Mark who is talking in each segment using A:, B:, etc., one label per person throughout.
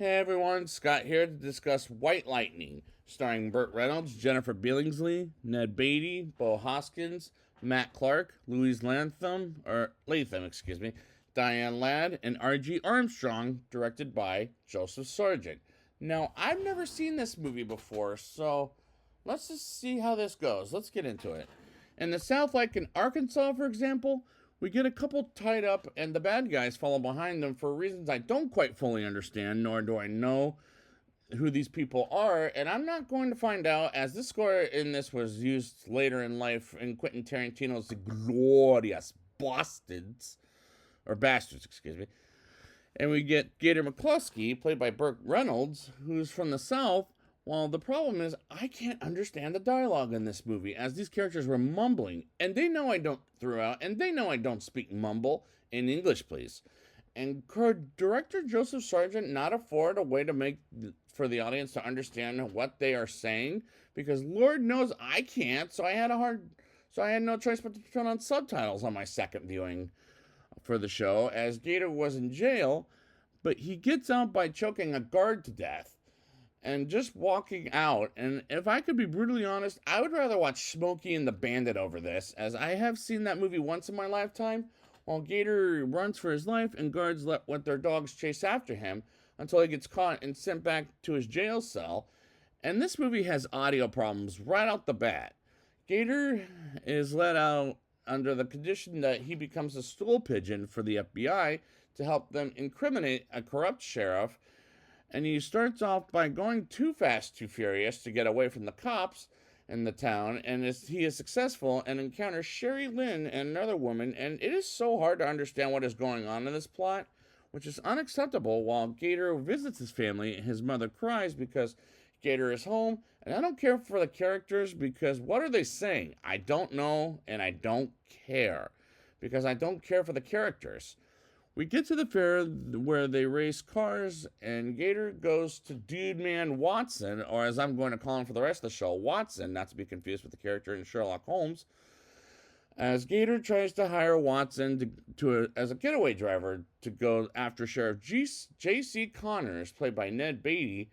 A: Hey everyone, Scott here to discuss White Lightning, starring Burt Reynolds, Jennifer Billingsley, Ned Beatty, Bo Hoskins, Matt Clark, Louise Latham, Diane Ladd, and R.G. Armstrong, directed by Joseph Sargent. Now, I've never seen this movie before, so let's just see how this goes. Let's get into it. In the South, like in Arkansas, for example, we get a couple tied up, and the bad guys follow behind them for reasons I don't quite fully understand, nor do I know who these people are, and I'm not going to find out, as this score in this was used later in life in Quentin Tarantino's The Glorious Bastards, or Bastards, excuse me. And we get Gator McCluskey, played by Burt Reynolds, who's from the South. Well, the problem is I can't understand the dialogue in this movie, as these characters were mumbling, and they know I don't throughout, and they know I don't speak mumble in English, please. And could director Joseph Sargent not afford a way to make for the audience to understand what they are saying? Because Lord knows I can't, so I had no choice but to turn on subtitles on my second viewing for the show, as Gator was in jail, but he gets out by choking a guard to death and just walking out. And if I could be brutally honest, I would rather watch Smokey and the Bandit over this, as I have seen that movie once in my lifetime, while Gator runs for his life and guards let their dogs chase after him until he gets caught and sent back to his jail cell. And this movie has audio problems right out the bat. Gator is let out under the condition that he becomes a stool pigeon for the FBI to help them incriminate a corrupt sheriff, and he starts off by going too fast, too furious to get away from the cops in the town, and he is successful and encounters Sherry Lynn and another woman, and it is so hard to understand what is going on in this plot, which is unacceptable. While Gator visits his family, his mother cries because Gator is home, and I don't care for the characters, because what are they saying? I don't know, and I don't care, because I don't care for the characters. We get to the fair where they race cars, and Gator goes to Dude Man Watson, or as I'm going to call him for the rest of the show, Watson, not to be confused with the character in Sherlock Holmes, as Gator tries to hire Watson as a getaway driver to go after Sheriff J.C. Connors, played by Ned Beatty,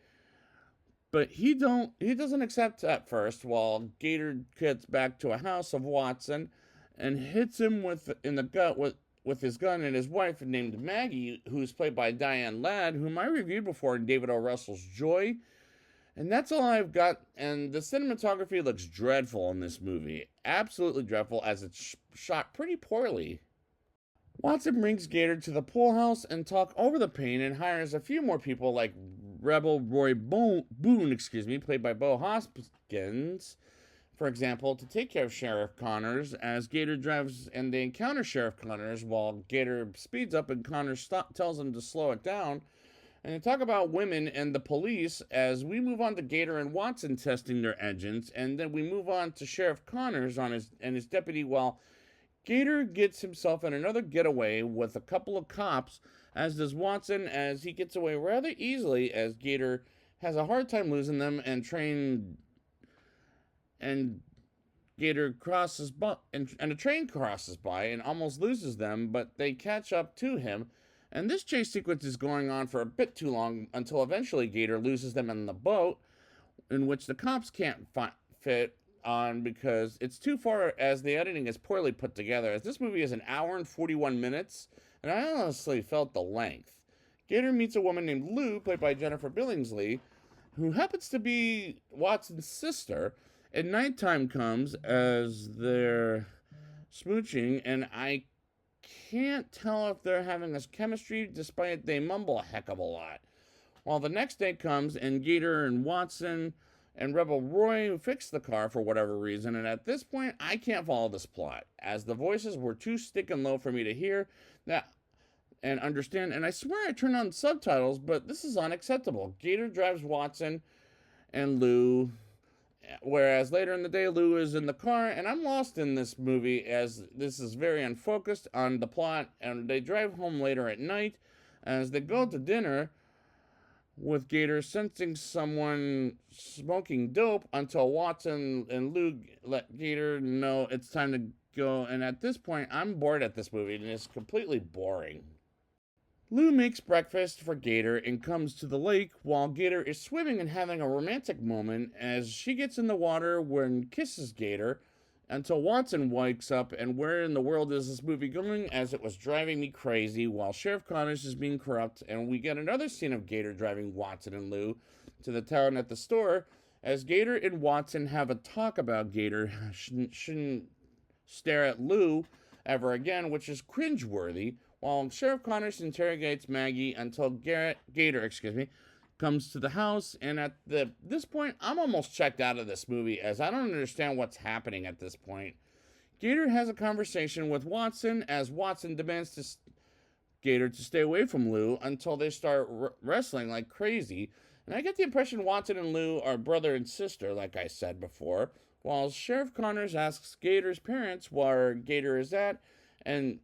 A: but he doesn't accept at first, while Gator gets back to a house of Watson and hits him in the gut with his gun, and his wife named Maggie, who's played by Diane Ladd, whom I reviewed before in David O. Russell's Joy. And that's all I've got. And the cinematography looks dreadful in this movie. Absolutely dreadful, as it's shot pretty poorly. Watson brings Gator to the pool house and talk over the pain, and hires a few more people like Rebel Roy Boone, played by Bo Hoskins, for example, to take care of Sheriff Connors, as Gator drives and they encounter Sheriff Connors while Gator speeds up and Connors tells him to slow it down. And they talk about women and the police, as we move on to Gator and Watson testing their engines, and then we move on to Sheriff Connors and his deputy, while Gator gets himself in another getaway with a couple of cops, as does Watson, as he gets away rather easily, as Gator has a hard time losing them, and Gator crosses and a train crosses by and almost loses them, but they catch up to him. And this chase sequence is going on for a bit too long, until eventually Gator loses them in the boat, in which the cops can't fit on because it's too far, as the editing is poorly put together, as this movie is an hour and 41 minutes, and I honestly felt the length. Gator meets a woman named Lou, played by Jennifer Billingsley, who happens to be Watson's sister, and nighttime comes as they're smooching, and I can't tell if they're having this chemistry, despite they mumble a heck of a lot. While the next day comes, and Gator and Watson and Rebel Roy fix the car for whatever reason, and at this point, I can't follow this plot, as the voices were too sticking low for me to hear that and understand, and I swear I turned on subtitles, but this is unacceptable. Gator drives Watson and Lou, whereas later in the day, Lou is in the car, and I'm lost in this movie, as this is very unfocused on the plot, and they drive home later at night, as they go to dinner, with Gator sensing someone smoking dope, until Watson and Lou let Gator know it's time to go. And at this point, I'm bored at this movie, and it's completely boring. Lou makes breakfast for Gator and comes to the lake while Gator is swimming and having a romantic moment as she gets in the water and kisses Gator until Watson wakes up. And where in the world is this movie going? As it was driving me crazy while Sheriff Connors is being corrupt. And we get another scene of Gator driving Watson and Lou to the town at the store as Gator and Watson have a talk about Gator shouldn't stare at Lou ever again, which is cringeworthy, while Sheriff Connors interrogates Maggie until Gator comes to the house. And at this point, I'm almost checked out of this movie as I don't understand what's happening at this point. Gator has a conversation with Watson as Watson demands Gator to stay away from Lou until they start wrestling like crazy. And I get the impression Watson and Lou are brother and sister, like I said before, while Sheriff Connors asks Gator's parents where Gator is at, and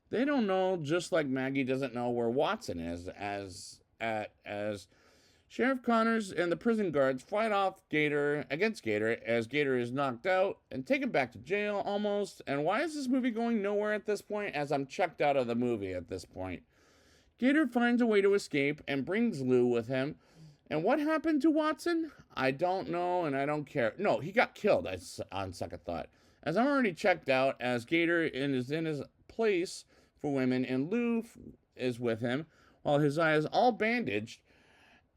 A: they don't know, just like Maggie doesn't know where Watson is, as Sheriff Connors and the prison guards fight off Gator against Gator as Gator is knocked out and taken back to jail almost. And why is this movie going nowhere at this point, as I'm checked out of the movie at this point? Gator finds a way to escape and brings Lou with him. And what happened to Watson? I don't know, and I don't care. No, he got killed, on second thought. As I'm already checked out, as Gator is in his place for women, and Lou is with him, while his eye is all bandaged.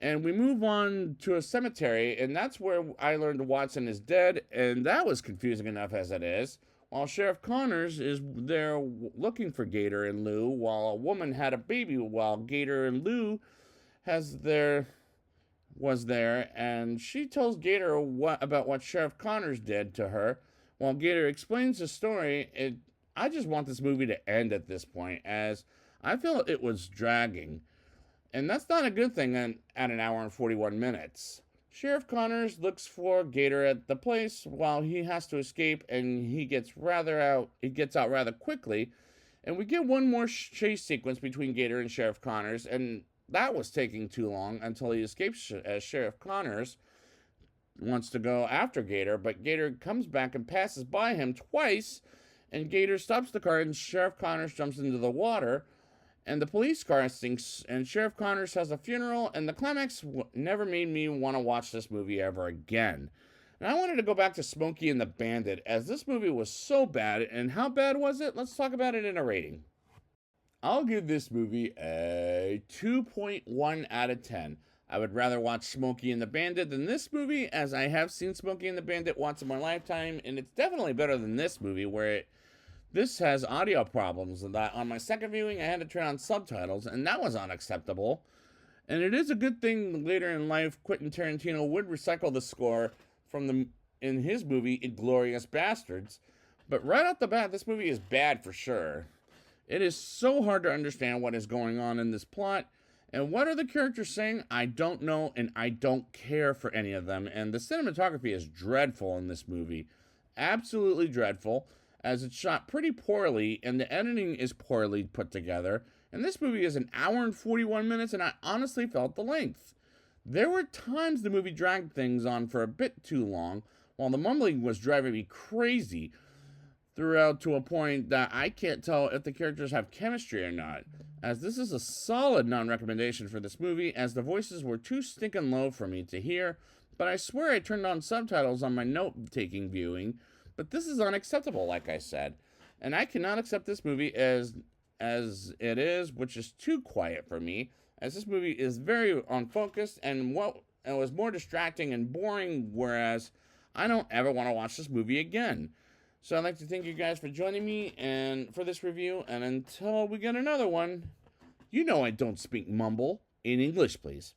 A: And we move on to a cemetery, and that's where I learned Watson is dead, and that was confusing enough as it is. While Sheriff Connors is there looking for Gator and Lou, while a woman had a baby while Gator and Lou was there, and she tells Gator about what Sheriff Connors did to her. While Gator explains the story, I just want this movie to end at this point, as I feel it was dragging. And that's not a good thing at an hour and 41 minutes. Sheriff Connors looks for Gator at the place while he has to escape, and he gets out rather quickly. And we get one more chase sequence between Gator and Sheriff Connors, and that was taking too long until he escapes as Sheriff Connors wants to go after Gator, but Gator comes back and passes by him twice, and Gator stops the car and Sheriff Connors jumps into the water, and the police car sinks, and Sheriff Connors has a funeral, and the climax never made me want to watch this movie ever again. And I wanted to go back to Smokey and the Bandit, as this movie was so bad. And how bad was it? Let's talk about it in a rating. I'll give this movie a 2.1 out of 10. I would rather watch Smokey and the Bandit than this movie, as I have seen Smokey and the Bandit once in my lifetime, and it's definitely better than this movie, where this has audio problems. And that on my second viewing, I had to turn on subtitles, and that was unacceptable. And it is a good thing later in life, Quentin Tarantino would recycle the score in his movie Inglourious Basterds. But right off the bat, this movie is bad for sure. It is so hard to understand what is going on in this plot. And what are the characters saying? I don't know, and I don't care for any of them. And the cinematography is dreadful in this movie. Absolutely dreadful, as it's shot pretty poorly, and the editing is poorly put together. And this movie is an hour and 41 minutes, and I honestly felt the length. There were times the movie dragged things on for a bit too long, while the mumbling was driving me crazy throughout, to a point that I can't tell if the characters have chemistry or not, as this is a solid non-recommendation for this movie, as the voices were too stinking low for me to hear. But I swear I turned on subtitles on my note-taking viewing, but this is unacceptable, like I said. And I cannot accept this movie as it is, which is too quiet for me, as this movie is very unfocused and it was more distracting and boring, whereas I don't ever want to watch this movie again. So I'd like to thank you guys for joining me and for this review, and until we get another one, you know I don't speak mumble. In English, please.